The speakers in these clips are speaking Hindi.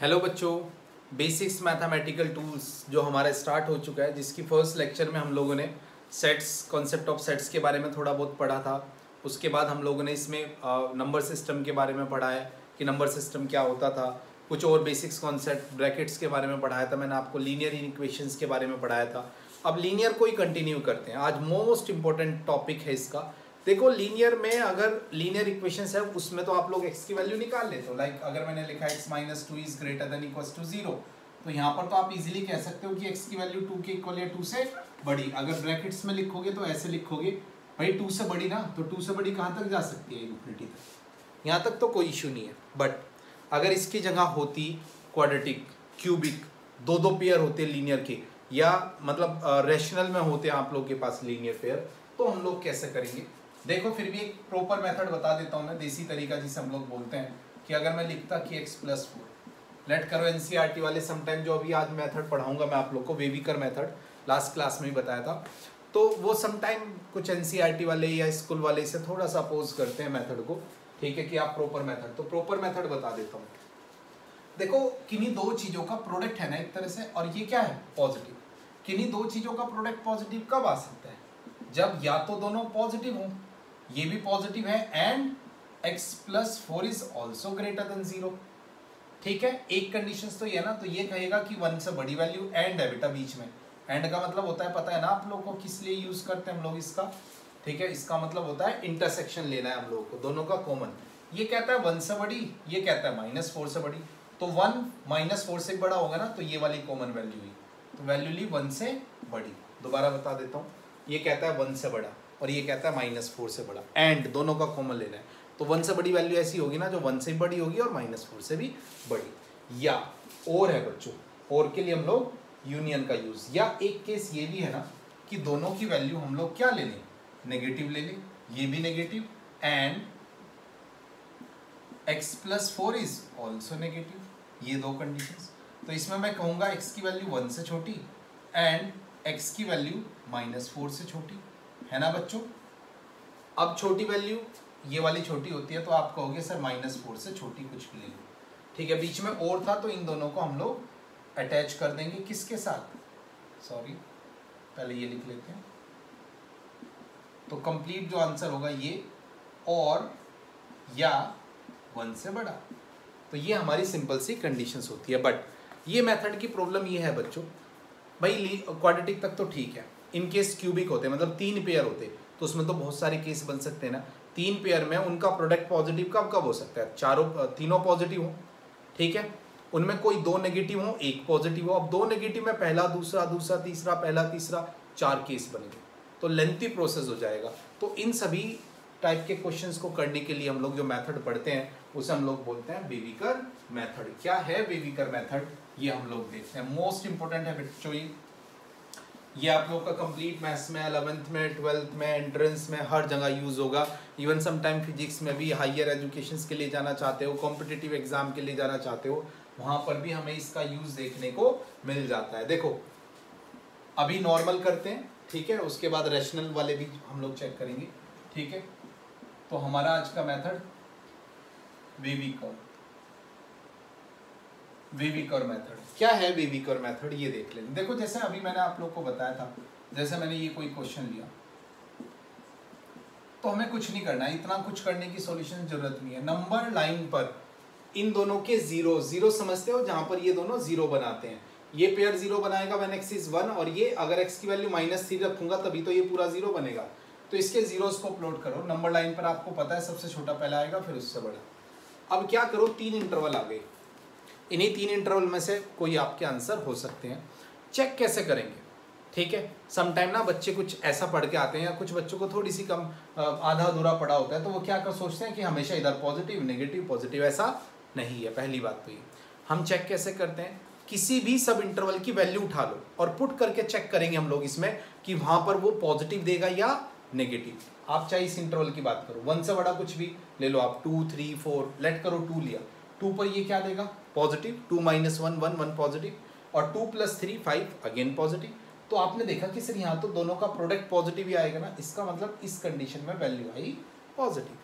हेलो बच्चों, बेसिक्स मैथमेटिकल टूल्स जो हमारा स्टार्ट हो चुका है, जिसकी फर्स्ट लेक्चर में हम लोगों ने सेट्स, कॉन्सेप्ट ऑफ सेट्स के बारे में थोड़ा बहुत पढ़ा था। उसके बाद हम लोगों ने इसमें नंबर सिस्टम के बारे में पढ़ा है कि नंबर सिस्टम क्या होता था। कुछ और बेसिक्स कॉन्सेप्ट ब्रैकेट्स के बारे में पढ़ाया था। मैंने आपको लीनियर इक्वेशंस के बारे में पढ़ाया था। अब लीनियर को ही कंटिन्यू करते हैं। आज मोस्ट इंपॉर्टेंट टॉपिक है इसका। देखो, लीनियर में अगर लीनियर इक्वेशंस है उसमें तो आप लोग x की वैल्यू निकाल लेते हो। लाइक अगर मैंने लिखा x minus 2 is greater than equals to 0, तो यहाँ पर तो आप इजीली कह सकते हो कि x की वैल्यू 2 के इक्वल या 2 से बड़ी। अगर ब्रैकेट्स में लिखोगे तो ऐसे लिखोगे, भाई 2 से बड़ी ना, तो 2 से बड़ी कहाँ तक जा सकती है? इन्फिनिटी तक। यहाँ तक तो कोई इशू नहीं है। बट अगर इसकी जगह होती क्वाड्रेटिक, क्यूबिक, दो दो पेयर होते लीनियर के, या मतलब रैशनल में होते आप लोग के पास लीनियर पेयर, तो हम लोग कैसे करेंगे? देखो, फिर भी एक प्रॉपर मेथड बता देता हूँ मैं, देसी तरीका जिसे हम लोग बोलते हैं कि अगर मैं लिखता कि x+4, लेट करो एनसीईआरटी वाले समटाइम, जो अभी आज मेथड पढ़ाऊंगा मैं आप लोग को, वेविकर मेथड लास्ट क्लास में भी बताया था, तो वो समटाइम कुछ एनसीईआरटी वाले या स्कूल वाले इसे थोड़ा सा अपोज करते हैं मेथड को। ठीक है कि आप प्रॉपर मेथड, तो प्रॉपर मेथड बता देता हूँ। देखो, किन्हीं दो चीज़ों का प्रोडक्ट है ना एक तरह से, और ये क्या है? पॉजिटिव। किन्हीं दो चीज़ों का प्रोडक्ट पॉजिटिव कब आ सकता है? जब या तो दोनों पॉजिटिव हों, ये भी पॉजिटिव है, and x+4 is also greater than 0। ठीक है, एक कंडीशन तो ये है ना, तो ये कहेगा कि 1 से बड़ी वैल्यू, एंड है बेटा बीच में। एंड का मतलब होता है, पता है ना आप लोगों को किस लिए यूज करते हैं हम लोग इसका? ठीक है, इसका मतलब होता है इंटरसेक्शन लेना है हम लोगों को, दोनों का कॉमन। ये कहता है 1 से बड़ी, ये कहता है -4 से बड़ी, तो 1 -4 से बड़ा होगा ना, तो ये वाली कॉमन वैल्यू हुई, तो वैल्यू ली 1 से बड़ी। दोबारा बता देता हूँ, ये कहता है 1 से बड़ा और ये कहता है -4 से बड़ा, एंड दोनों का कॉमन लेना है, तो 1 से बड़ी वैल्यू ऐसी होगी ना जो 1 से बड़ी होगी और -4 से भी बड़ी। या और है बच्चों, और के लिए हम लोग यूनियन का यूज, या एक केस ये भी है ना कि दोनों की वैल्यू हम लोग क्या ले लें? नेगेटिव ले लें, ये भी negative, and x+4 is also negative, ये दो कंडीशंस। तो इसमें मैं कहूँगा x की वैल्यू 1 से छोटी एंड x की वैल्यू -4 से छोटी, है ना बच्चों? अब छोटी वैल्यू ये वाली छोटी होती है, तो आप कहोगे सर -4 से छोटी कुछ भी ले लो। ठीक है, बीच में और था, तो इन दोनों को हम लोग अटैच कर देंगे किसके साथ? सॉरी, पहले ये लिख लेते हैं। तो कंप्लीट जो आंसर होगा ये, और या 1 से बड़ा, तो ये हमारी सिंपल सी कंडीशंस होती है। बट ये मेथड की प्रॉब्लम ये है बच्चों, भाई क्वाड्रेटिक तक तो ठीक है, इन केस क्यूबिक होते, मतलब 3 पेयर होते, तो उसमें तो बहुत सारे केस बन सकते हैं ना। 3 पेयर में उनका प्रोडक्ट पॉजिटिव कब कब हो सकता है? तीनों पॉजिटिव हो, ठीक है, उनमें कोई 2 नेगेटिव हो, 1 पॉजिटिव हो। अब 2 नेगेटिव में पहला दूसरा, दूसरा तीसरा, पहला तीसरा, 4 केस बनेंगे, तो लेंथी प्रोसेस हो जाएगा। तो इन सभी टाइप के क्वेश्चंस को करने के लिए हम लोग जो मेथड पढ़ते हैं उसे हम लोग बोलते हैं वेविकर मेथड। क्या है वेविकर मेथड, ये हम लोग देखते हैं। मोस्ट इंपोर्टेंट है बच्चों ये आप लोग का कंप्लीट मैथ्स में, 11th में, 12th में, एंट्रेंस में, हर जगह यूज होगा। इवन समटाइम फिजिक्स में भी, हायर एजुकेशंस के लिए जाना चाहते हो, कॉम्पिटिटिव एग्जाम के लिए जाना चाहते हो, वहां पर भी हमें इसका यूज देखने को मिल जाता है। देखो, अभी नॉर्मल करते हैं, ठीक है, उसके बाद रैशनल वाले भी हम लोग चेक करेंगे। ठीक है, तो हमारा आज का मेथड वेविकर मेथड। क्या है वेविकर मेथड, ये देख लें। देखो, जैसे अभी मैंने आप लोग को बताया था, जैसे मैंने ये कोई क्वेश्चन लिया, तो हमें कुछ नहीं करना है, इतना कुछ करने की सॉल्यूशन जरूरत नहीं है। नंबर लाइन पर इन दोनों के जीरो समझते हो, जहां पर ये दोनों जीरो बनाते हैं, ये पेयर जीरो बनाएगा व्हेन x इज 1, और ये अगर x की वैल्यू -3 रखूंगा तभी तो ये पूरा जीरो बनेगा। तो इसके जीरोस को प्लॉट करो। नंबर लाइन पर आपको पता है सबसे छोटा पहला आएगा, फिर उससे बड़ा। अब क्या करो, 3 इंटरवल आ गए, इन्हीं 3 इंटरवल में से कोई आपके आंसर हो सकते हैं। चेक कैसे करेंगे? ठीक है, समटाइम ना बच्चे कुछ ऐसा पढ़ के आते हैं, या कुछ बच्चों को थोड़ी सी कम आधा अधूरा पढ़ा होता है, तो वो क्या कर सोचते हैं कि हमेशा इधर पॉजिटिव नेगेटिव पॉजिटिव, ऐसा नहीं है। पहली बात तो ये, हम चेक कैसे करते हैं? किसी भी सब इंटरवल की वैल्यू उठा लो और पुट करके चेक करेंगे हम लोग इसमें कि वहां पर वो पॉजिटिव देगा या नेगेटिव। आप चाहे इस इंटरवल की बात करो, 1 से बड़ा कुछ भी ले लो आप, 2 3 4, लेट करो 2 लिया, 2 पर ये क्या देगा? पॉजिटिव। 2 - 1 1 1 पॉजिटिव, और 2 + 3 5 अगेन पॉजिटिव। तो आपने देखा कि सर यहाँ तो दोनों का प्रोडक्ट पॉजिटिव ही आएगा ना, इसका मतलब इस कंडीशन में वैल्यू आई पॉजिटिव।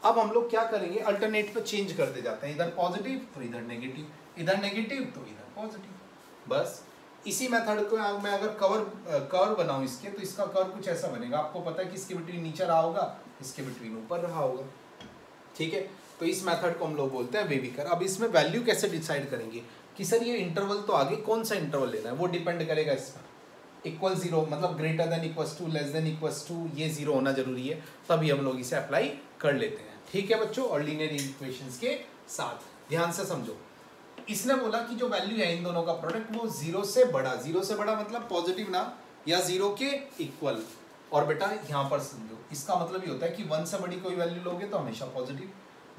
अब हम लोग क्या करेंगे, अल्टरनेट पे चेंज करते जाते हैं, इधर पॉजिटिव तो इधर नेगेटिव, इधर नेगेटिव तो इधर पॉजिटिव। बस इसी मेथड को मैं अगर कर्व बनाऊं इसके, तो इसका कर्व कुछ ऐसा बनेगा, आपको पता है कि इसके बिटवीन नीचे रहा होगा, इसके बिटवीन ऊपर रहा होगा, ठीक है। तो इस मेथड को हम लोग बोलते हैं वेवी कर्व। अब इसमें वैल्यू कैसे डिसाइड करेंगे कि सर ये इंटरवल तो आगे कौन सा इंटरवल लेना है, वो डिपेंड करेगा इस पर। इक्वल जीरो मतलब greater than equals to, less than equals to, ये जीरो होना जरूरी है, तभी हम लोग इसे अप्लाई कर लेते हैं, ठीक है बच्चों। और लीनियर इक्वेशंस के साथ ध्यान से समझो, इसने बोला कि जो वैल्यू है इन दोनों का प्रोडक्ट वो जीरो से बड़ा, जीरो से बड़ा मतलब पॉजिटिव ना, या जीरो के इक्वल। और बेटा यहाँ पर समझो, इसका मतलब ये होता है कि 1 से बड़ी कोई वैल्यू लोगे तो हमेशा पॉजिटिव,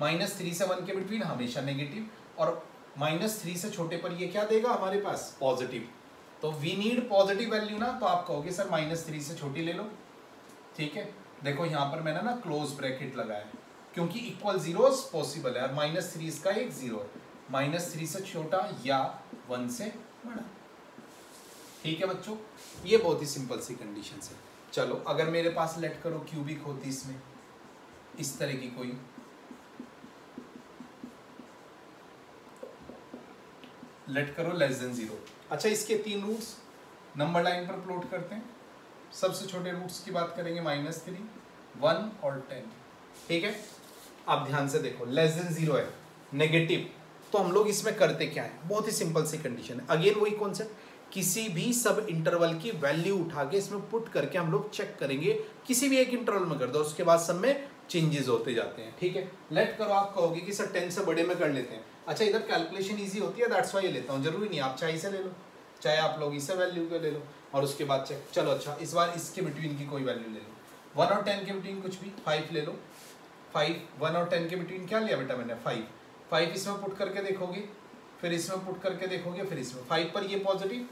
-3 से 1 के बिटवीन हमेशा नेगेटिव, और -3 से छोटे पर ये क्या देगा हमारे पास, पॉजिटिव। तो वी नीड पॉजिटिव वैल्यू ना, तो आप कहोगे सर -3 से छोटी ले लो, ठीक है। देखो यहाँ पर मैंने ना क्लोज ब्रैकेट लगाया है, क्योंकि इक्वल जीरोस पॉसिबल है, और -3 इसका एक जीरो है, -3 से छोटा या 1 से बड़ा, ठीक है बच्चों। ये बहुत ही सिंपल सी कंडीशन है। चलो अगर मेरे पास लेट करो क्यूबिक होती इसमें इस तरह की कोई, लेट करो लेस देन 0। अच्छा इसके 3 रूट्स नंबर लाइन पर प्लॉट करते हैं। सबसे छोटे रूट्स की बात करेंगे, -3, 1 और 10, ठीक है। आप ध्यान से देखो, लेस देन 0 है, नेगेटिव, तो हम लोग इसमें करते क्या है, बहुत ही सिंपल सी कंडीशन है। अगेन वही कॉन्सेप्ट, किसी भी सब इंटरवल की वैल्यू उठा के इसमें पुट करके हम लोग चेक करेंगे, किसी भी एक इंटरवल में कर दो, उसके बाद सब में चेंजेस होते जाते हैं, ठीक है। लेट करो आप कहोगे कि सर 10 से बड़े में कर लेते हैं। अच्छा इधर कैलकुलेशन इजी होती है, दैट्स वाई ये लेता हूँ, जरूरी नहीं आप चाहे इसे ले लो, चाहे आप लोग इसे वैल्यू को ले लो, और उसके बाद चेक। चलो अच्छा इस बार इसके बिटवीन की कोई वैल्यू ले लो, 1 और 10 के बिटवीन कुछ भी, 5 ले लो। 5, 1 और 10 के बिटवीन क्या लिया बेटा मैंने, 5 इसमें पुट करके देखोगे, फिर इसमें पुट करके देखोगे, फिर इसमें 5 पर ये पॉजिटिव,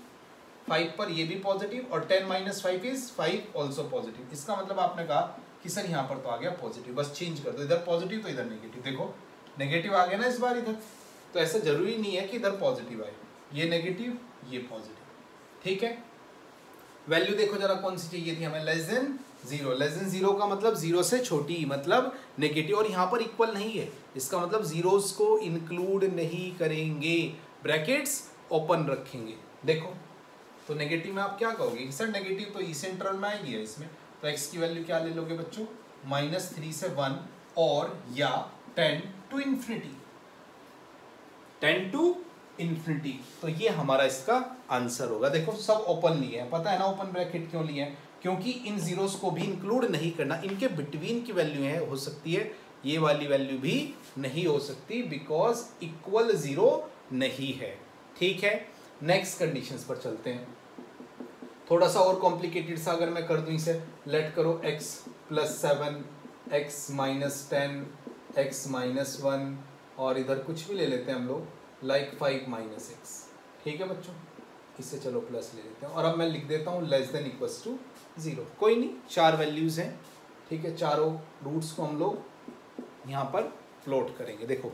5 पर ये भी पॉजिटिव, और 10 - 5 इज 5 ऑल्सो पॉजिटिव। इसका मतलब आपने कहा कि सर यहाँ पर तो आ गया पॉजिटिव, बस चेंज कर दो, इधर पॉजिटिव तो इधर नेगेटिव। देखो नेगेटिव आ गया ना इस बार इधर, तो ऐसा जरूरी नहीं है कि इधर पॉजिटिव आए, ये नेगेटिव ये पॉजिटिव, ठीक है। वैल्यू देखो जरा कौन सी चाहिए थी हमें, लेस देन 0। लेस देन 0 का मतलब 0 से छोटी, मतलब नेगेटिव, और यहाँ पर इक्वल नहीं है, इसका मतलब जीरोस को इंक्लूड नहीं करेंगे, ब्रैकेट्स ओपन रखेंगे। देखो तो नेगेटिव में आप क्या कहोगे, सर नेगेटिव तो इस इंटरवल में आएगी है इसमें, तो x की वैल्यू क्या ले लोगे बच्चों, -3 से 1 और या 10 to infinity, 10 to infinity। तो ये हमारा इसका आंसर होगा। देखो सब ओपन लिए हैं, पता है ना ओपन ब्रैकेट क्यों लिए हैं, क्योंकि इन जीरोस को भी इंक्लूड नहीं करना, इनके बिटवीन की वैल्यू है हो सकती है, ये वाली वैल्यू भी नहीं हो सकती, बिकॉज इक्वल 0 नहीं है, ठीक है। नेक्स्ट कंडीशंस पर चलते हैं, थोड़ा सा और कॉम्प्लिकेटेड सा अगर मैं कर दूं इसे, लेट करो x + 7, x - 10, x - 1, और इधर कुछ भी ले लेते हैं हम लोग, लाइक 5 - x, ठीक है बच्चों। इससे चलो प्लस ले लेते हैं, और अब मैं लिख देता हूँ लेस देन इक्वल्स टू 0। कोई नहीं, 4 वैल्यूज़ हैं, ठीक है, चारों रूट्स को हम लोग यहाँ पर प्लॉट करेंगे। देखो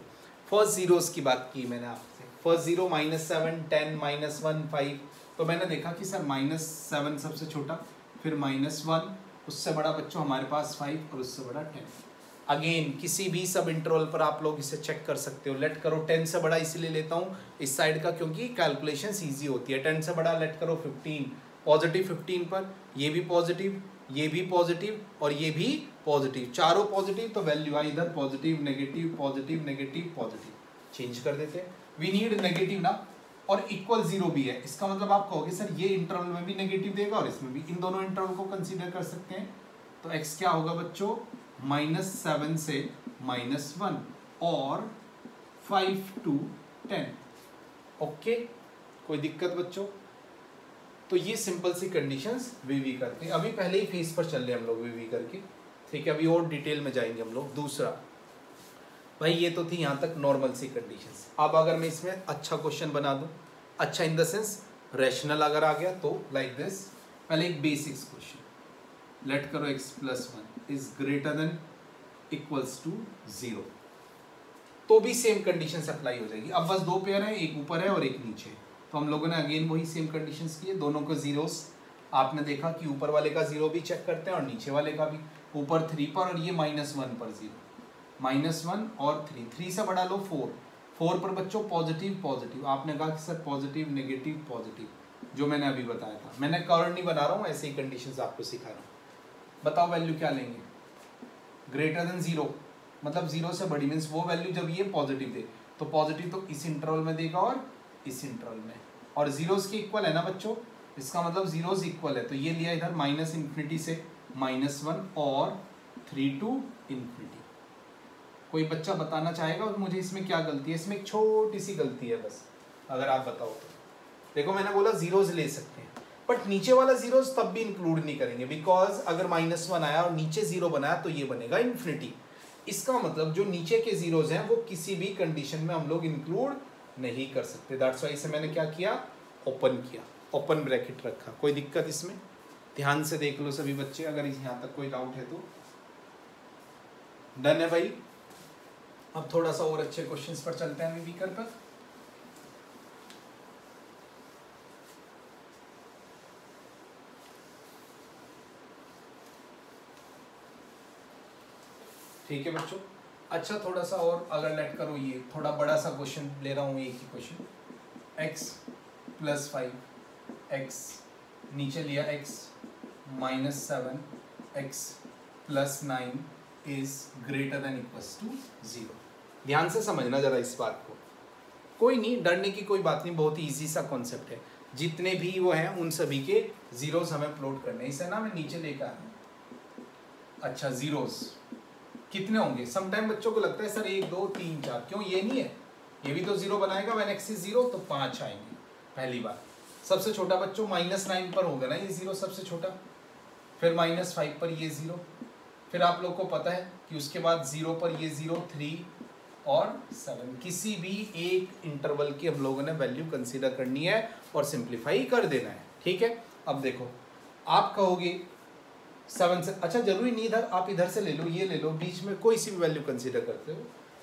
फर्स्ट जीरोस की बात की मैंने आपसे, फर्स्ट जीरो -7, 10, -1, 5, तो मैंने देखा कि सर -7 सबसे छोटा, फिर -1, उससे बड़ा बच्चों हमारे पास 5, और उससे बड़ा 10। अगेन किसी भी सब इंटरवल पर आप लोग इसे चेक कर सकते हो। लेट करो 10 से बड़ा इसलिए लेता हूँ इस साइड का, क्योंकि कैलकुलेशंस ईजी होती है। 10 से बड़ा लेट करो 15, पॉजिटिव 15 पर ये भी पॉजिटिव, ये भी पॉजिटिव, और ये भी पॉजिटिव, चारों पॉजिटिव, तो वैल्यू आई इधर positive negative positive negative positive, change कर देते हैं। वी नीड नेगेटिव ना, और इक्वल 0 भी है, इसका मतलब आप कहोगे सर ये इंटरवल में भी नेगेटिव देगा और इसमें भी, इन दोनों इंटरवल को कंसीडर कर सकते हैं। तो x क्या होगा बच्चों, -7 से -1 और 5 to 10, ओके। कोई दिक्कत बच्चों? तो ये सिंपल सी कंडीशंस वीवी करके, अभी पहले ही फेस पर चल रहे हम लोग वीवी करके, ठीक है। अभी और डिटेल में जाएंगे हम लोग। दूसरा भाई ये तो थी यहाँ तक नॉर्मल सी कंडीशंस। अब अगर मैं इसमें अच्छा क्वेश्चन बना दूँ, अच्छा इन द सेंस रैशनल अगर आ गया, तो लाइक दिस, पहले एक बेसिक्स क्वेश्चन, लेट करो x + 1 is greater than equals to 0, तो भी सेम कंडीशंस अप्लाई हो जाएगी। अब बस दो पेयर है, एक ऊपर है और एक नीचे, तो हम लोगों ने अगेन वही सेम कंडीशंस किए, दोनों को जीरोस। आपने देखा कि ऊपर वाले का 0 भी चेक करते हैं और नीचे वाले का भी, ऊपर 3 पर और ये -1 पर 0, -1 और 3, 3 से बढ़ा लो 4, 4 पर बच्चों पॉजिटिव पॉजिटिव, आपने कहा कि सर पॉजिटिव नेगेटिव पॉजिटिव, जो मैंने अभी बताया था। मैंने कर्व नहीं बना रहा हूँ, ऐसे ही कंडीशंस आपको सिखा रहा हूँ। बताओ वैल्यू क्या लेंगे, ग्रेटर देन 0 मतलब 0 से बड़ी, मीन्स वो वैल्यू जब ये पॉजिटिव दे तो पॉजिटिव तो इस इंटरवल में देगा और इस इंटरवल में, और जीरोस के इक्वल है ना बच्चों, इसका मतलब जीरोस इक्वल है, तो ये लिया इधर -∞ से -1 और 3 to ∞। कोई बच्चा बताना चाहेगा और मुझे इसमें क्या गलती है? इसमें एक छोटी सी गलती है बस, अगर आप बताओ तो। देखो मैंने बोला जीरोस ले सकते हैं, बट नीचे वाला जीरोस तब भी इंक्लूड नहीं करेंगे, बिकॉज अगर -1 आया और नीचे 0 बनाया तो ये बनेगा इन्फिनिटी। इसका मतलब जो नीचे के जीरोस हैं वो किसी भी कंडीशन में हम लोग इंक्लूड नहीं कर सकते। दैट्स वाई इसे मैंने क्या किया, ओपन किया, ओपन ब्रैकेट रखा। कोई दिक्कत इसमें? ध्यान से देख लो सभी बच्चे, अगर यहाँ तक कोई डाउट है तो। डन है भाई? अब थोड़ा सा और अच्छे क्वेश्चंस पर चलते हैं वीकर पर। ठीक है बच्चों। अच्छा थोड़ा सा और अगर लेट करो, ये थोड़ा बड़ा सा क्वेश्चन ले रहा हूँ, एक ही क्वेश्चन। x + 5 x नीचे लिया x -7 x + 9 is greater than equals to 0। ध्यान से समझना जरा इस बात को, कोई नहीं डरने की कोई बात नहीं, बहुत ही ईजी सा कॉन्सेप्ट है। जितने भी वो हैं उन सभी के जीरोस हमें प्लॉट करने हैं। इसे ना मैं नीचे लेकर आया हूँ। अच्छा जीरोस कितने होंगे? समटाइम बच्चों को लगता है सर 1 2 3 4, क्यों? ये नहीं है, ये भी तो 0 बनाएगा, व्हेन x इज 0 तो 5 आएंगे। पहली बार सबसे छोटा बच्चों -9 पर होगा ना ये 0 सबसे छोटा, फिर -5 पर ये 0, फिर आप लोग को पता है कि उसके बाद 0 पर ये 0, 3 और 7। किसी भी एक इंटरवल की हम लोगों ने वैल्यू कंसीडर करनी है और सिंप्लीफाई कर देना है। ठीक है, अब देखो आप कहोगे 7 से, अच्छा जरूरी नहीं इधर, आप इधर से ले लो, ये ले लो, बीच में कोई सी भी वैल्यू कंसीडर करते हो,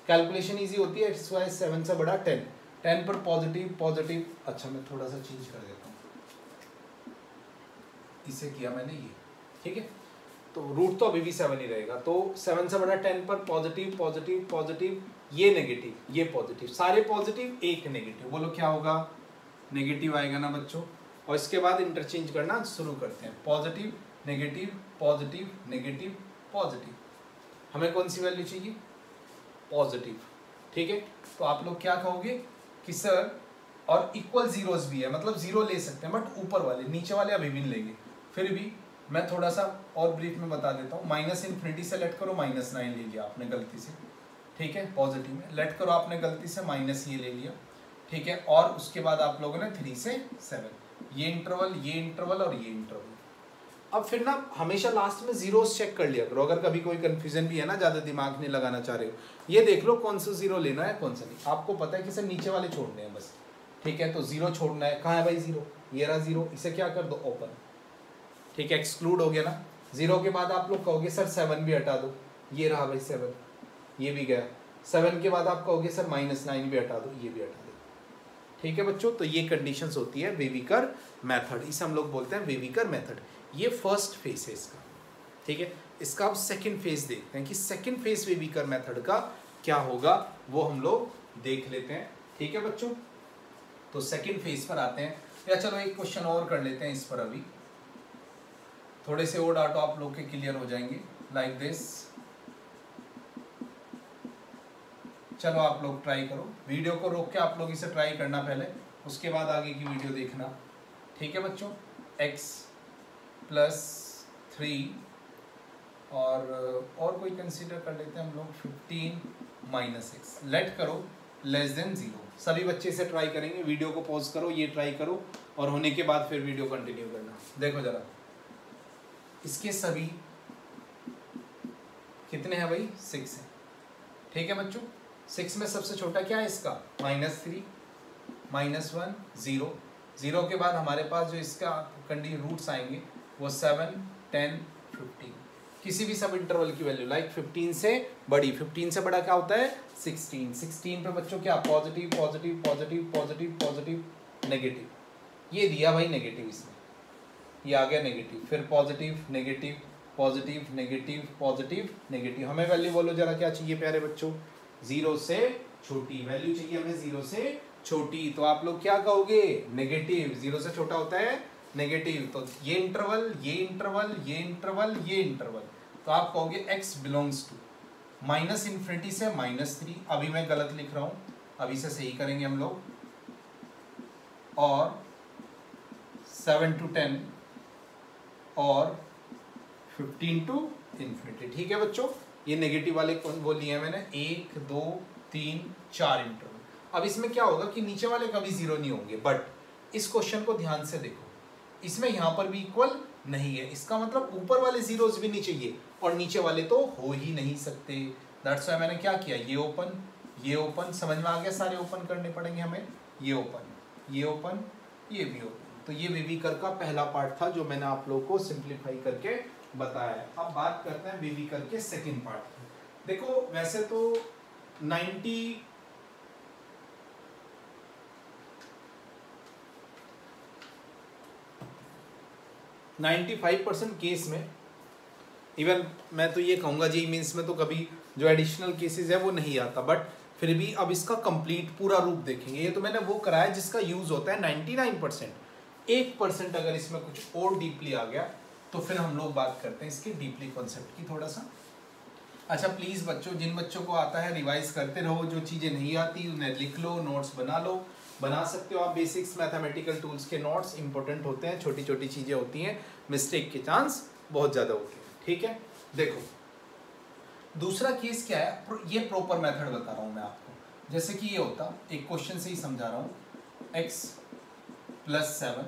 कैलकुलेशन इजी होती है। इट्स वाई 7 से बड़ा 10, 10 पर पॉजिटिव पॉजिटिव। अच्छा मैं थोड़ा सा चेंज कर देता हूँ, इसे किया मैंने ये, ठीक है, तो रूट तो अभी भी 7 ही रहेगा। तो 7 से बड़ा 10 पर पॉजिटिव पॉजिटिव पॉजिटिव, ये नेगेटिव ये पॉजिटिव, सारे पॉजिटिव एक नेगेटिव, बोलो क्या होगा? नेगेटिव आएगा ना बच्चों। और इसके बाद इंटरचेंज करना शुरू करते हैं, positive negative positive negative positive. हमें कौन सी वैल्यू चाहिए? पॉजिटिव। ठीक है, तो आप लोग क्या कहोगे कि सर, और इक्वल जीरोस भी है, मतलब 0 ले सकते हैं बट ऊपर वाले, नीचे वाले अभी भी नहीं लेंगे। फिर भी मैं थोड़ा सा और ब्रीफ में बता देता हूँ। -∞ से लेट करो, -9 ले लिया आपने गलती से, ठीक है, पॉजिटिव में लेट करो आपने गलती से माइनस ये ले लिया, ठीक है, और उसके बाद आप लोगों ने 3 से 7, ये इंटरवल और ये इंटरवल। अब फिर ना हमेशा लास्ट में जीरोस चेक कर लिया करो, अगर कभी कोई कंफ्यूजन भी है ना, ज़्यादा दिमाग नहीं लगाना चाह रहे हो, ये देख लो कौन सा 0 लेना है कौन सा नहीं। आपको पता है कि सर नीचे वाले छोड़ने हैं बस, ठीक है, तो 0 छोड़ना है। कहाँ है भाई 0? ये रहा 0, इसे क्या कर दो? ओपन। ठीक है, एक्सक्लूड हो गया ना। 0 के बाद आप लोग कहोगे सर 7 भी हटा दो, ये रहा भाई 7, ये भी गया। 7 के बाद आप कहोगे सर -9 भी हटा दो, ये भी हटा दो। ठीक है बच्चों, तो ये कंडीशंस होती है वेविकर मेथड, इसे हम लोग बोलते हैं वेविकर मेथड। ये फर्स्ट फेज है इसका, ठीक है। इसका अब सेकंड फेज देखते हैं कि सेकंड फेज वेविकर मेथड का क्या होगा, वो हम लोग देख लेते हैं। ठीक है बच्चों, तो सेकंड फेज पर आते हैं, या चलो एक क्वेश्चन और कर लेते हैं इस पर, अभी थोड़े से और डाटा आप लोग के क्लियर हो जाएंगे लाइक दिस। चलो आप लोग ट्राई करो, वीडियो को रोक के आप लोग इसे ट्राई करना पहले, उसके बाद आगे की वीडियो देखना। ठीक है बच्चों, x + 3 और कोई कंसीडर कर लेते हैं हम लोग 15 - x, लेट करो <0। सभी बच्चे इसे ट्राई करेंगे, वीडियो को पॉज करो, ये ट्राई करो, और होने के बाद फिर वीडियो कंटिन्यू करना। देखो जरा, इसके सभी कितने हैं भाई? 6 हैं। ठीक है बच्चों, 6 में सबसे छोटा क्या है इसका? -3 -1 0, 0 के बाद हमारे पास जो इसका रूट्स आएंगे वो 7 10 15, किसी भी सब इंटरवल की वैल्यू लाइक 15 से बड़ी, 15 से बड़ा क्या होता है? 16, 16 पे बच्चों क्या? Positive positive positive positive positive negative, ये दिया भाई नेगेटिव, इसमें ये आ गया नेगेटिव, फिर पॉजिटिव नेगेटिव पॉजिटिव नेगेटिव। हमें वैल्यू बोलो जरा क्या चाहिए प्यारे बच्चों, 0 से छोटी वैल्यू चाहिए हमें, 0 से छोटी। तो आप लोग क्या कहोगे, नेगेटिव। 0 से छोटा होता है नेगेटिव। तो ये इंटरवल, ये इंटरवल, ये इंटरवल, ये इंटरवल, तो आप कहोगे x बिलोंग्स टू -∞ से -3। अभी मैं गलत लिख रहा हूं, अभी से सही करेंगे हम लोग। और 7 to 10 और 15 to ∞। ठीक है बच्चों, ये नेगेटिव वाले वो लिए हैं मैंने, 1 2 3 4 इंटरवल। अब इसमें क्या होगा कि नीचे वाले कभी 0 नहीं होंगे, बट इस क्वेश्चन को ध्यान से देखो, इसमें यहाँ पर भी इक्वल नहीं है। इसका मतलब ऊपर वाले जीरोस भी नहीं चाहिए और नीचे वाले तो हो ही नहीं सकते। दैट्स व्हाई मैंने क्या किया, ये ओपन, ये ओपन, समझ में आ गया, सारे ओपन करने पड़ेंगे हमें। ये ओपन, ये ओपन, ये भी ओपन। तो ये बेबी कर का पहला पार्ट था जो मैंने आप लोगों को सिंप्लीफाई करके बताया है। अब बात करते हैं बेबी कर के सेकेंड पार्ट की। देखो वैसे तो 95% केस में, इवन मैं तो ये कहूँगा जी मीन्स में तो कभी जो एडिशनल केसेस है वो नहीं आता, बट फिर भी अब इसका कंप्लीट पूरा रूप देखेंगे। ये तो मैंने वो कराया जिसका यूज होता है 99%। 1% अगर इसमें कुछ और डीपली आ गया तो फिर हम लोग बात करते हैं इसके डीपली कॉन्सेप्ट की थोड़ा सा। अच्छा प्लीज़ बच्चों, जिन बच्चों को आता है रिवाइज करते रहो, जो चीज़ें नहीं आती उन्हें लिख लो, नोट्स बना लो। बना सकते हो आप, बेसिक्स मैथमेटिकल टूल्स के नोट्स इंपॉर्टेंट होते हैं, छोटी छोटी चीज़ें होती हैं, मिस्टेक के चांस बहुत ज़्यादा होते हैं। ठीक है, देखो दूसरा केस क्या है, ये प्रॉपर मेथड बता रहा हूँ मैं आपको। जैसे कि ये होता, एक क्वेश्चन से ही समझा रहा हूँ, x + 7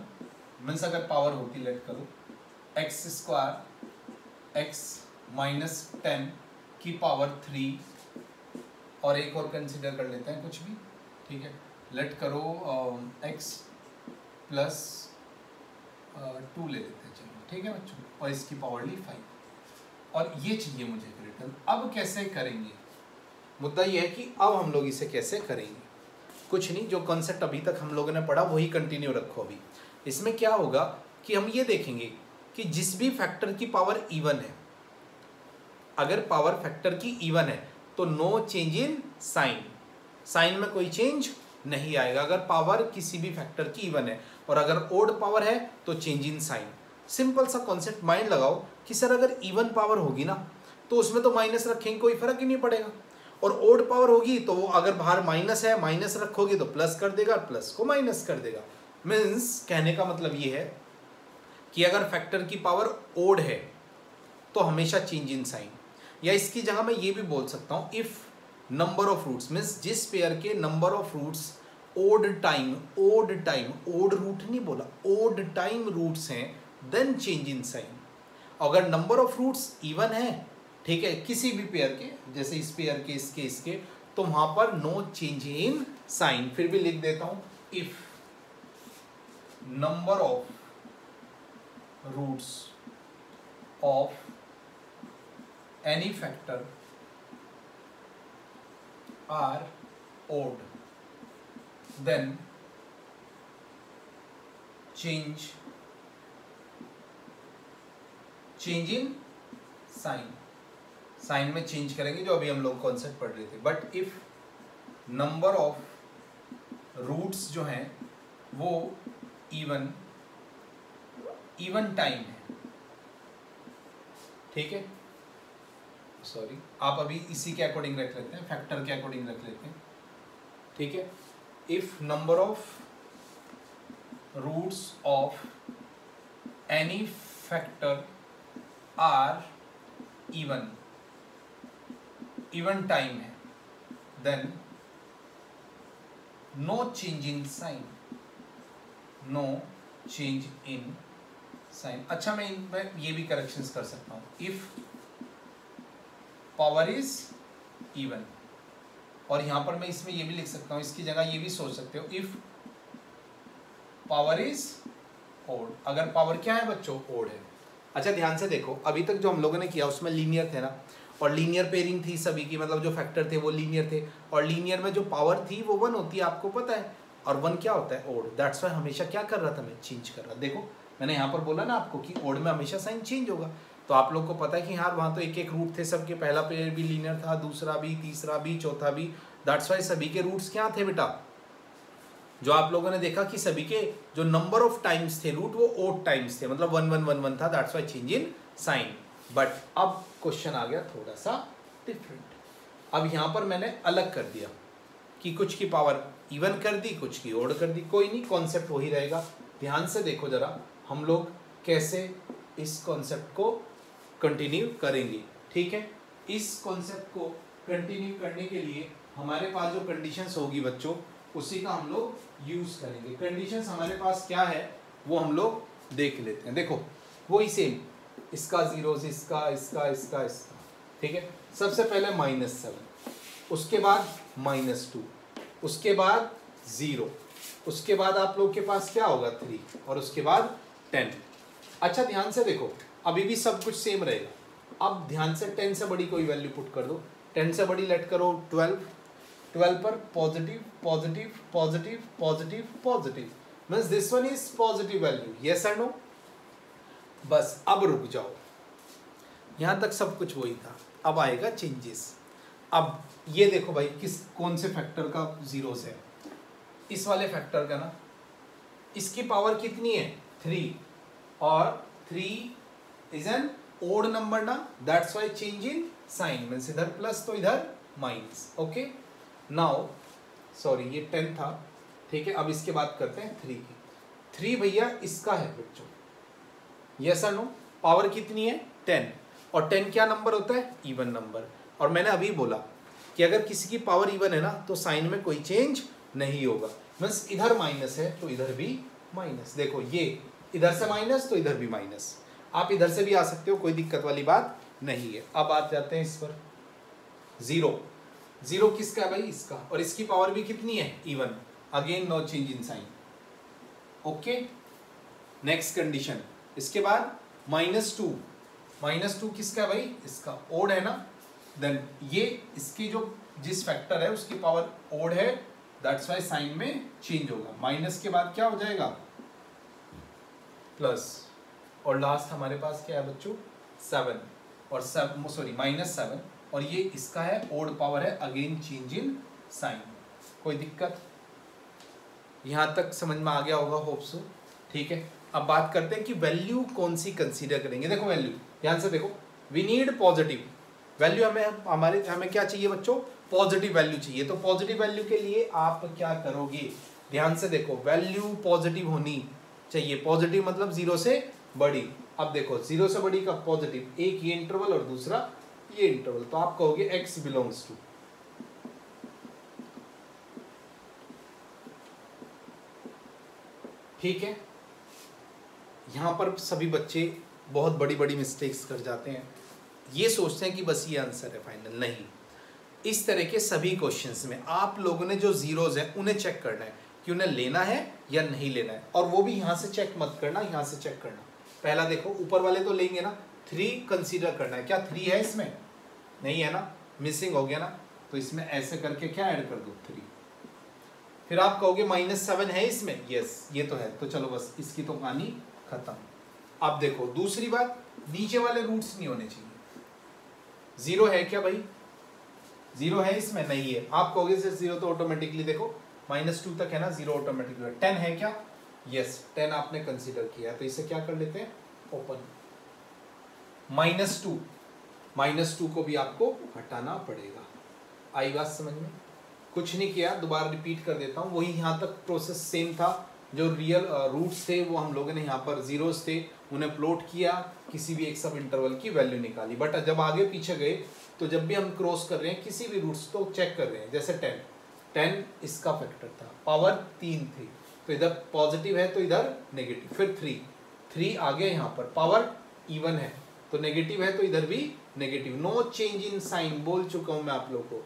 मीन्स अगर पावर होती, लेट करो x² x - 10 की पावर 3, और एक और कंसिडर कर लेते हैं कुछ भी। ठीक है, लेट करो x + 2 ले लेते हैं, चलो ठीक है बच्चों, और इसकी पावर ली 5, और ये चाहिए मुझे रिटर्न। अब कैसे करेंगे, मुद्दा ये है कि अब हम लोग इसे कैसे करेंगे। कुछ नहीं, जो कॉन्सेप्ट अभी तक हम लोगों ने पढ़ा वही कंटिन्यू रखो। अभी इसमें क्या होगा कि हम ये देखेंगे कि जिस भी फैक्टर की पावर इवन है, अगर पावर फैक्टर की इवन है तो no change in sign, sign में कोई चेंज नहीं आएगा अगर पावर किसी भी फैक्टर की इवन है। और अगर ओड पावर है तो चेंज इन साइन। सिंपल सा कॉन्सेप्ट माइंड लगाओ कि सर अगर इवन पावर होगी ना तो उसमें तो माइनस रखेंगे, कोई फर्क ही नहीं पड़ेगा। और ओड पावर होगी तो वो अगर बाहर माइनस है, माइनस रखोगे तो प्लस कर देगा, प्लस को माइनस कर देगा। मीन्स कहने का मतलब ये है कि अगर फैक्टर की पावर ओड है तो हमेशा चेंज इन साइन। या इसकी जगह मैं ये भी बोल सकता हूँ, if number of roots means जिस पेयर के number of roots odd time, odd root नहीं बोला, ओड टाइम रूट्स हैं, देन चेंज इन साइन। अगर नंबर ऑफ रूट्स इवन है, ठीक है, किसी भी पेयर के, जैसे इस पेयर के, इसके, तो वहां पर नो चेंज इन साइन। फिर भी लिख देता हूं, if number of roots of any factor are odd, then change in sign. Sign में चेंज करेंगे जो अभी हम लोग कॉन्सेप्ट पढ़ रहे थे। But if number of roots जो हैं वो इवन टाइम है, ठीक है, सॉरी आप अभी इसी के अकॉर्डिंग रख लेते हैं, फैक्टर के अकॉर्डिंग रख लेते हैं, ठीक है। If number of roots of any factor are even time है, then no change in sign, no change in sign. अच्छा मैं इनमें ये भी करेक्शंस कर सकता हूं, इफ पावर इज इवन, और यहां पर मैं इसमें ये भी लिख सकता हूं, इसकी जगह ये भी सोच सकते हो, इफ पावर इज ओड। अगर पावर क्या है बच्चों, ओड है। अच्छा ध्यान से देखो, अभी तक जो हम लोगों ने किया उसमें लीनियर थे ना, और लीनियर पेयरिंग थी सभी की, मतलब जो फैक्टर थे वो लीनियर थे, और लीनियर में जो पावर थी वो 1 होती है, आपको पता है, और 1 क्या होता है, ओड। दैट्स वाई हमेशा क्या कर रहा था मैं, चेंज कर रहा। देखो मैंने यहाँ पर बोला ना आपको कि ओड में हमेशा साइन चेंज होगा। तो आप लोग को पता है कि यार वहाँ तो एक एक रूट थे सबके, पहला पेयर भी लीनियर था, दूसरा भी, तीसरा भी, चौथा भी, दैट्स वाई सभी के रूट्स क्या थे बेटा, जो आप लोगों ने देखा कि सभी के जो नंबर ऑफ टाइम्स थे रूट वो ओड टाइम्स थे, मतलब 1 1 1 1 था, that's why change in sign. But अब क्वेश्चन आ गया थोड़ा सा डिफरेंट। अब यहाँ पर मैंने अलग कर दिया कि कुछ की पावर इवन कर दी, कुछ की ओड कर दी, कोई नहीं, कॉन्सेप्ट वही रहेगा। ध्यान से देखो जरा हम लोग कैसे इस कॉन्सेप्ट को कंटिन्यू करेंगे, ठीक है। इस कॉन्सेप्ट को कंटिन्यू करने के लिए हमारे पास जो कंडीशंस होगी बच्चों, उसी का हम लोग यूज करेंगे। कंडीशंस हमारे पास क्या है वो हम लोग देख लेते हैं। देखो वही सेम, इसका जीरोस, इसका इसका इसका इसका, ठीक है। सबसे पहले -7, उसके बाद -2, उसके बाद 0, उसके बाद आप लोग के पास क्या होगा 3, और उसके बाद 10। अच्छा ध्यान से देखो, अभी भी सब कुछ सेम रहेगा। अब ध्यान से 10 से बड़ी कोई वैल्यू पुट कर दो, 10 से बड़ी लेट करो 12, 12 पर positive positive positive positive positive, means this one is positive value, yes और नो। बस अब रुक जाओ, यहां तक सब कुछ वही था, अब आएगा चेंजेस। अब ये देखो भाई कौन से फैक्टर का जीरोस है, इस वाले फैक्टर का ना, इसकी पावर कितनी है 3, और 3 इज एन ओड नंबर ना, that's why change in sign, means इधर प्लस तो इधर माइनस, ओके। नाउ सॉरी ये 10 था, ठीक है। अब इसके बाद करते हैं 3 की। 3 भैया इसका है बच्चों, यस और नो। पावर कितनी है 10, और 10 क्या नंबर होता है इवन नंबर। और मैंने अभी बोला कि अगर किसी की पावर इवन है ना तो साइन में कोई चेंज नहीं होगा, मीन्स इधर माइनस है तो इधर भी माइनस। देखो ये इधर से माइनस तो इधर भी माइनस, आप इधर से भी आ सकते हो, कोई दिक्कत वाली बात नहीं है। अब आ जाते हैं इस पर 0, 0 किसका है भाई इसका, और इसकी पावर भी कितनी है even, again no change in sign, okay. Next condition, इसके बाद -2, -2 किसका है भाई इसका, ओड है ना, देन ये इसकी जो जिस फैक्टर है उसकी पावर ओड है, दैट्स वाई साइन में चेंज होगा। माइनस के बाद क्या हो जाएगा प्लस, और लास्ट हमारे पास क्या है बच्चों 7, और -7, और ये इसका है ओड पावर है, अगेन चेंज इन साइन। कोई दिक्कत यहां तक समझ में आ गया होगा, होप सो, ठीक है। अब बात करते हैं कि वैल्यू कौन सी कंसीडर करेंगे। देखो वैल्यू ध्यान से देखो, वी नीड पॉजिटिव वैल्यू, हमें क्या चाहिए बच्चों, पॉजिटिव वैल्यू चाहिए। तो पॉजिटिव वैल्यू के लिए आप क्या करोगे, ध्यान से देखो, वैल्यू पॉजिटिव होनी चाहिए, पॉजिटिव मतलब 0 से बड़ी। अब देखो 0 से बड़ी का पॉजिटिव, एक ये इंटरवल और दूसरा ये इंटरवल, तो आप कहोगे x बिलोंग्स टू, ठीक है। यहां पर सभी बच्चे बहुत बड़ी बड़ी मिस्टेक्स कर जाते हैं, ये सोचते हैं कि बस ये आंसर है फाइनल, नहीं। इस तरह के सभी क्वेश्चंस में आप लोगों ने जो जीरोज हैं उन्हें चेक करना है कि उन्हें लेना है या नहीं लेना है, और वो भी यहाँ से चेक मत करना, यहाँ से चेक करना। पहला देखो ऊपर वाले तो लेंगे ना, 3 कंसीडर करना है, क्या 3 है इसमें, नहीं है ना, मिसिंग हो गया ना, तो इसमें ऐसे करके क्या ऐड कर दो 3। फिर आप कहोगे -7 है इसमें, यस ये तो है, तो चलो बस इसकी तो कहानी खत्म। अब देखो दूसरी बात, नीचे वाले रूट्स नहीं होने चाहिए। 0 है क्या भाई, 0 है इसमें, नहीं है। आप कहोगे सिर्फ 0 तो ऑटोमेटिकली देखो -2 तक है ना, 0 ऑटोमेटिकली। 10 है क्या, यस 10 आपने कंसीडर किया है, तो इसे क्या कर लेते हैं ओपन। -2 को भी आपको हटाना पड़ेगा। आई बात समझ में, कुछ नहीं किया, दोबारा रिपीट कर देता हूँ, वही यहाँ तक प्रोसेस सेम था। जो रियल रूट्स थे वो हम लोगों ने यहाँ पर जीरोस थे उन्हें प्लॉट किया, किसी भी एक सब इंटरवल की वैल्यू निकाली। बट जब आगे पीछे गए तो जब भी हम क्रॉस कर रहे हैं किसी भी रूट्स तो चेक कर रहे हैं, जैसे 10 इसका फैक्टर था, पावर 3 थी, तो इधर पॉजिटिव है तो इधर नेगेटिव, फिर 3 आ गया यहाँ पर, पावर इवन है तो नेगेटिव है तो इधर भी negative, no change in sign, बोल चुका हूँ मैं आप लोग को,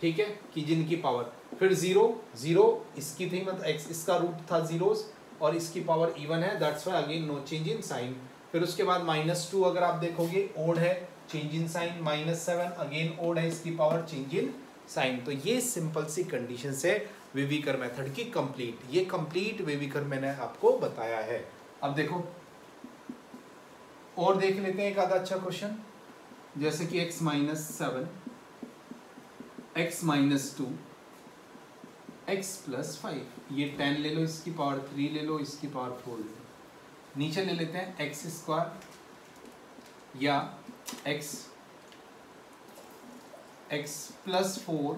ठीक है, कि जिनकी पावर। फिर 0 इसकी थी, मतलब x इसका रूट था जीरोस और इसकी पावर इवन है, that's why again no change in sign. फिर उसके बाद -2 अगर आप देखोगे ओड है, change in sign. -7 again odd है, इसकी पावर चेंज इन साइन। तो ये सिंपल सी कंडीशन है वेविकर मेथड की कंप्लीट, ये कंप्लीट वेविकर मैंने आपको बताया है। अब देखो और देख लेते हैं एक आधा अच्छा क्वेश्चन, जैसे कि x minus 7, x minus 2, x plus 5, ये 10 ले लो, इसकी पावर 3 ले लो, इसकी पावर 4 ले लो। नीचे ले लेते हैं एक्स स्क्वायर या x प्लस 4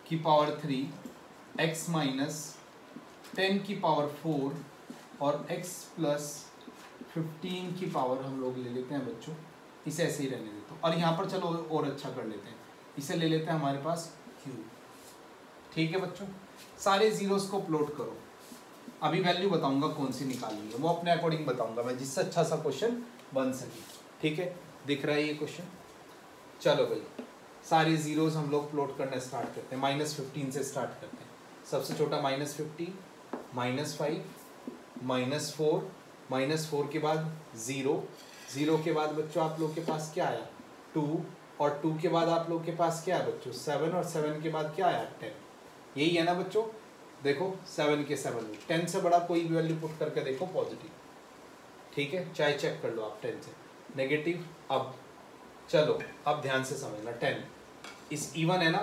की पावर 3, x माइनस 10 की पावर 4 और x प्लस 15 की पावर हम लोग ले लेते हैं बच्चों, इसे ऐसे ही रहने देते हैं। और यहाँ पर चलो और अच्छा कर लेते हैं, इसे ले लेते हैं हमारे पास क्यूब। ठीक है बच्चों, सारे जीरोस को प्लॉट करो। अभी वैल्यू बताऊंगा कौन सी निकालनी है, वो अपने अकॉर्डिंग बताऊंगा मैं, जिससे अच्छा सा क्वेश्चन बन सके। ठीक है, दिख रहा है ये क्वेश्चन। चलो भाई, सारे जीरोस हम लोग प्लॉट करना स्टार्ट करते हैं। -15 से स्टार्ट करते हैं। सबसे छोटा -15, -5, -4 के बाद 0 के बाद बच्चों आप लोग के पास क्या आया 2, और 2 के बाद आप लोग के पास क्या है बच्चों 7, और 7 के बाद क्या आया 10। यही है ना बच्चों, देखो 7 के 7 में 10 से बड़ा कोई भी वैल्यू पुट करके देखो पॉजिटिव। ठीक है, चाहे चेक कर लो आप 10 से नेगेटिव। अब चलो, अब ध्यान से समझना, 10 इस इवन है ना,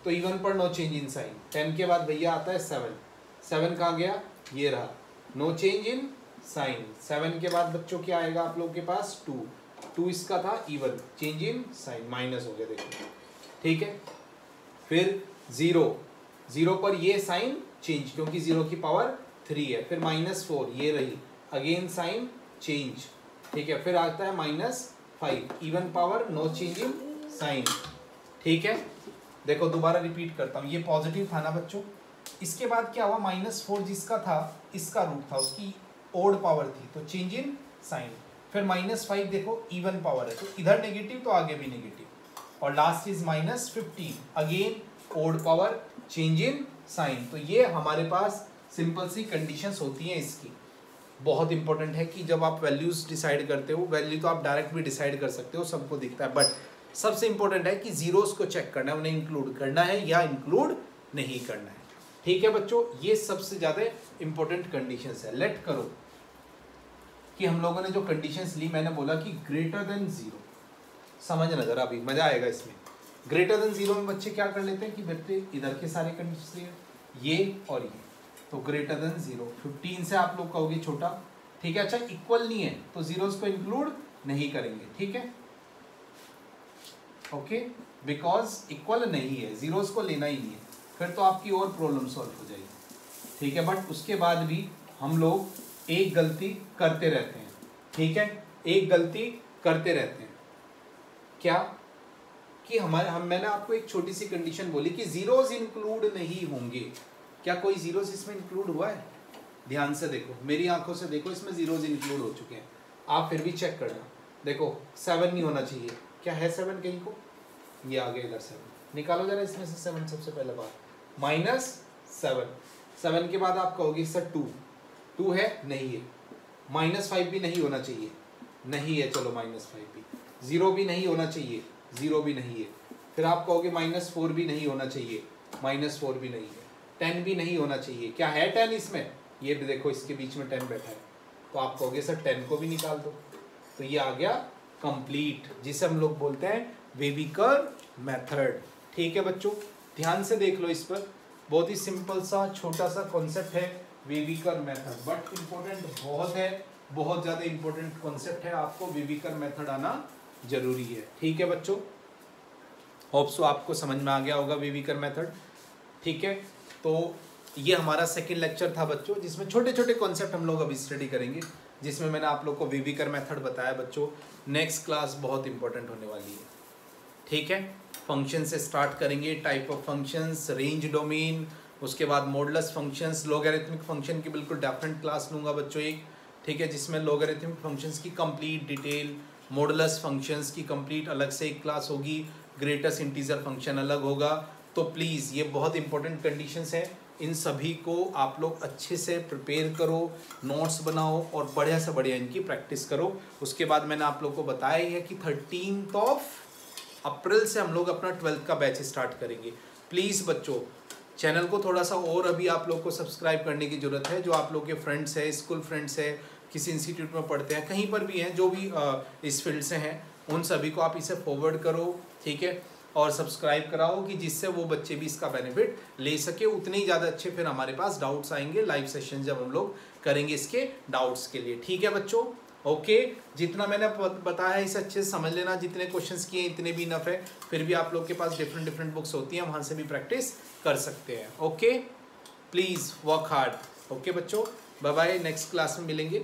तो इवन पर नो चेंज इन साइन। 10 के बाद भैया आता है 7 कहाँ गया, ये रहा, नो चेंज इन साइन। 7 के बाद बच्चों क्या आएगा आप लोग के पास 2 इसका था even, change in sign, minus हो गया देखो। ठीक है, फिर 0 पर ये साइन चेंज, क्योंकि 0 की पावर 3 है। फिर -4 ये रही, अगेन साइन चेंज। ठीक है, फिर आता है -5, even power, no change in sign. ठीक है, देखो दोबारा रिपीट करता हूँ, ये पॉजिटिव था ना बच्चों। इसके बाद क्या हुआ, -4 जिसका था इसका रूट था, उसकी ओड पावर थी, तो चेंज इन साइन। फिर -5 देखो इवन पावर है, तो इधर नेगेटिव तो आगे भी नेगेटिव, और last is -15, again odd power, change in sign. तो ये हमारे पास सिंपल सी कंडीशंस होती हैं इसकी। बहुत इंपॉर्टेंट है कि जब आप वैल्यूज डिसाइड करते हो, वैल्यू तो आप डायरेक्ट भी डिसाइड कर सकते हो, सबको दिखता है, बट सबसे इंपॉर्टेंट है कि जीरोस को चेक करना है, उन्हें इंक्लूड करना है या इंक्लूड नहीं करना है। ठीक है बच्चों, ये सबसे ज्यादा इंपॉर्टेंट कंडीशंस है। लेट करो कि हम लोगों ने जो कंडीशंस ली, मैंने बोला कि ग्रेटर देन 0, समझना जरा, अभी मजा आएगा इसमें। ग्रेटर देन 0 में बच्चे क्या कर लेते हैं कि बच्चे इधर के सारे कंडीशन, ये और ये, तो ग्रेटर देन 0। 15 से आप लोग कहोगे छोटा। ठीक है, अच्छा इक्वल नहीं है तो जीरोस को इंक्लूड नहीं करेंगे। ठीक है, ओके, बिकॉज इक्वल नहीं है, जीरोस को लेना ही नहीं है, फिर तो आपकी और प्रॉब्लम सॉल्व हो जाएगी। ठीक है, बट उसके बाद भी हम लोग एक गलती करते रहते हैं। ठीक है, एक गलती करते रहते हैं, क्या कि मैंने आपको एक छोटी सी कंडीशन बोली कि जीरोस इंक्लूड नहीं होंगे। क्या कोई जीरोस इसमें इंक्लूड हुआ है? ध्यान से देखो, मेरी आंखों से देखो, इसमें जीरोस इंक्लूड हो चुके हैं। आप फिर भी चेक करना, देखो 7 नहीं होना चाहिए, क्या है 7 कहीं को, ये आ गया इधर 7, निकालो जरा इसमें से 7 सबसे पहले बात, -7 के बाद आप कहोगे सर 2 है, नहीं है, -5 भी नहीं होना चाहिए, नहीं है, चलो -5 भी, 0 भी नहीं होना चाहिए, 0 भी नहीं है, फिर आप कहोगे -4 भी नहीं होना चाहिए, -4 भी नहीं है, 10 भी नहीं होना चाहिए, क्या है 10 इसमें, ये भी देखो इसके बीच में 10 बैठा है, तो आप कहोगे सर 10 को भी निकाल दो, तो ये आ गया कंप्लीट, जिसे हम लोग बोलते हैं वेविकर मेथड। ठीक है बच्चों, ध्यान से देख लो इस पर, बहुत ही सिंपल सा छोटा सा कॉन्सेप्ट है वेविकर मेथड, बट इम्पोर्टेंट बहुत है, बहुत ज़्यादा इम्पोर्टेंट कॉन्सेप्ट है, आपको वेविकर मेथड आना जरूरी है। ठीक है बच्चों, होप सो आपको समझ में आ गया होगा वेविकर मेथड। ठीक है, तो ये हमारा सेकंड लेक्चर था बच्चों, जिसमें छोटे छोटे कॉन्सेप्ट हम लोग अभी स्टडी करेंगे, जिसमें मैंने आप लोग को वेविकर मेथड बताया बच्चों। नेक्स्ट क्लास बहुत इंपॉर्टेंट होने वाली है। ठीक है, फंक्शन से स्टार्ट करेंगे, type of functions, range domain, उसके बाद मॉडुलस फंक्शंस, लॉगरिथमिक फंक्शन की बिल्कुल डिफरेंट क्लास लूँगा बच्चों एक। ठीक है, जिसमें लॉगरिथमिक फंक्शंस की कंप्लीट डिटेल, मॉडुलस फंक्शंस की कंप्लीट अलग से एक क्लास होगी, ग्रेटेस्ट इंटीजर फंक्शन अलग होगा। तो प्लीज़ ये बहुत इंपॉर्टेंट कंडीशंस है, इन सभी को आप लोग अच्छे से प्रिपेयर करो, नोट्स बनाओ और बढ़िया से बढ़िया इनकी प्रैक्टिस करो। उसके बाद मैंने आप लोग को बताया ही है कि 13 अप्रैल से हम लोग अपना 12th का बैच स्टार्ट करेंगे। प्लीज़ बच्चों, चैनल को थोड़ा सा और अभी आप लोग को सब्सक्राइब करने की ज़रूरत है। जो आप लोग के फ्रेंड्स है, स्कूल फ्रेंड्स है, किसी इंस्टीट्यूट में पढ़ते हैं, कहीं पर भी हैं, जो भी इस फील्ड से हैं, उन सभी को आप इसे फॉरवर्ड करो, ठीक है, और सब्सक्राइब कराओ कि जिससे वो बच्चे भी इसका बेनिफिट ले सके। उतने ही ज़्यादा अच्छे फिर हमारे पास डाउट्स आएंगे लाइव सेशन जब हम लोग करेंगे इसके डाउट्स के लिए, ठीक है बच्चों। ओके, जितना मैंने बताया है इसे अच्छे से समझ लेना, जितने क्वेश्चंस किए इतने भी इनफ है। फिर भी आप लोग के पास डिफरेंट बुक्स होती हैं, वहाँ से भी प्रैक्टिस कर सकते हैं। Okay, please work hard. Okay बच्चों, बाय बाय, नेक्स्ट क्लास में मिलेंगे।